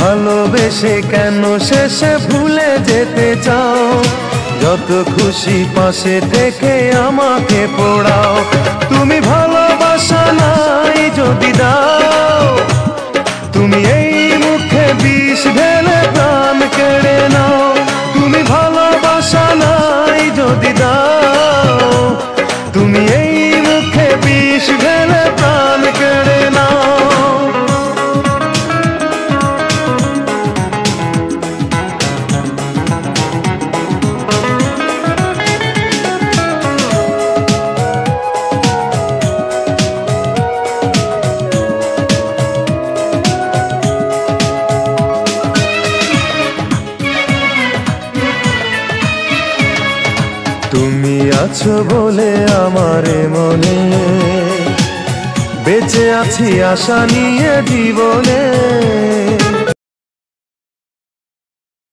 ভালোবেসে কেন শেষে ভুলে যেতে চাও? যত খুশি পাশে থেকে আমাকে পোড়াও। তুমি ভালোবাসা নাই যদি দাও, তুমি এই মুখে বিষ ঢেলে প্রাণ কেড়ে নাও। তুমি ভালোবাসা নাই যদি দাও, তুমি এই মুখে বিষ ঢেলে প্রাণ কেড়ে নাও। তুমি আছো বলে আমার মনে বেঁচে আছি আশা নিয়ে জীবনে।